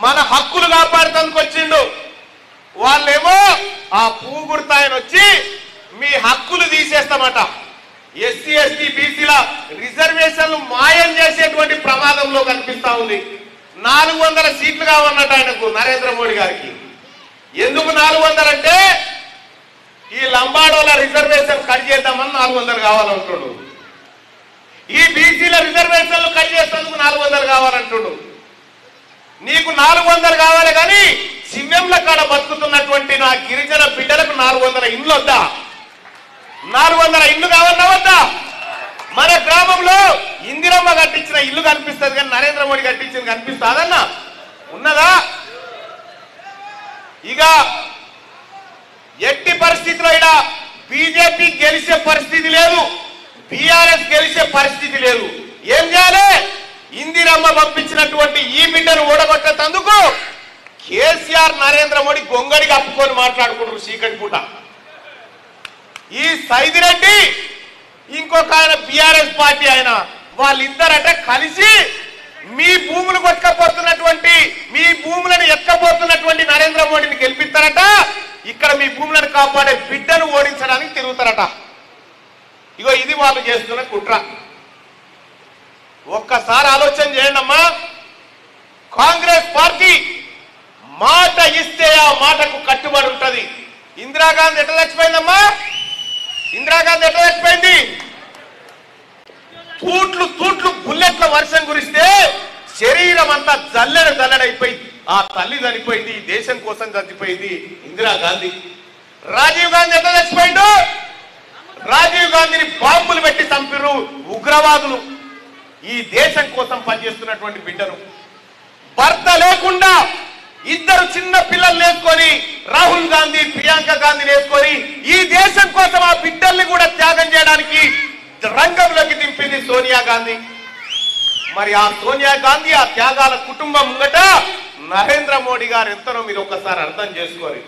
మన హక్కులు కాపాడుతందుకు వచ్చిండు. వాళ్ళేమో ఆ పువ్వు గుర్తాయన వచ్చి మీ హక్కులు తీసేస్తామట. ఎస్సీ ఎస్టీ బీసీల రిజర్వేషన్లు మాయం చేసేటువంటి ప్రమాదంలో కనిపిస్తా ఉంది. 400 సీట్లు కావన్నట్టు ఆయనకు, నరేంద్ర మోడీ గారికి. ఎందుకు 400 అంటే ఈ లంబాడోల రిజర్వేషన్ కట్ చేద్దామని 400 కావాలంటుడు. ఈ బీసీల రిజర్వేషన్లు కట్ చేసేందుకు 400 కావాలంటుడు. నీకు 400 కావాలి కానీ శివ్యంల కాడ బతుకుతున్నటువంటి నా గిరిజన బిడ్డలకు 400 ఇండ్లు వద్దా? 400 ఇల్లు కావాలన్నా వద్దా? మన గ్రామంలో ఇందిరమ్మ కట్టించిన ఇల్లు కనిపిస్తుంది కానీ నరేంద్ర మోడీ కట్టించింది కనిపిస్తుందన్నా? ఉన్నదా? ఇక ఎట్టి పరిస్థితిలో ఇక్కడ బీజేపీ గెలిచే పరిస్థితి లేదు, బీఆర్ఎస్ గెలిచే పరిస్థితి లేదు. ఏం చేయాలి? ఇందిరమ్మ పంపించినటువంటి ఈ బిడ్డను ఓడగొట్టేందుకు కేసీఆర్ నరేంద్ర మోడీ గొంగడి కప్పుకొని మాట్లాడుకుంటారు చీకటి పూట. ఈ సైదిరెడ్డి ఇంకొక ఆయన బీఆర్ఎస్ పార్టీ ఆయన వాళ్ళిద్దరట కలిసి మీ భూములు కొట్టుకపోతున్నటువంటి, మీ భూములను ఎక్కబోతున్నటువంటి నరేంద్ర మోడీని గెలిపిస్తారట. ఇక్కడ మీ భూములను కాపాడే బిడ్డను ఓడించడానికి తిరుగుతారట. ఇగో ఇది వాళ్ళు చేస్తున్న కుట్ర. ఒక్కసారి ఆలోచన చేయండి అమ్మా. కాంగ్రెస్ పార్టీ మాట ఇస్తే ఆ మాటకు కట్టుబడి ఉంటది. ఇందిరాగాంధీ ఎట్లా చచ్చిపోయిందమ్మా? ఇందిరాగాంధీ ఎట్లా చచ్చిపోయింది? తూట్లు తూట్లు బుల్లెట్ల వర్షం కురిస్తే శరీరం అంతా జల్లెడైపోయింది. ఆ తల్లి చనిపోయింది, ఈ దేశం కోసం చచ్చిపోయింది ఇందిరాగాంధీ. రాజీవ్ గాంధీ ఎట్లా చచ్చిపోయిండు? రాజీవ్ గాంధీని బాంబులు పెట్టి చంపిరు ఉగ్రవాదులు. ఈ దేశం కోసం పనిచేస్తున్నటువంటి బిడ్డను భర్త లేకుండా ఇద్దరు చిన్న పిల్లలు వేసుకొని రాహుల్ గాంధీ, ప్రియాంక గాంధీని వేసుకొని ఈ దేశం కోసం ఆ బిడ్డల్ని కూడా త్యాగం చేయడానికి రంగంలోకి దింపింది సోనియా గాంధీ. మరి ఆ సోనియా గాంధీ, ఆ త్యాగాల కుటుంబం ముంగట నరేంద్ర మోడీ గారు ఎంతనో మీరు ఒక్కసారి అర్థం చేసుకోరు.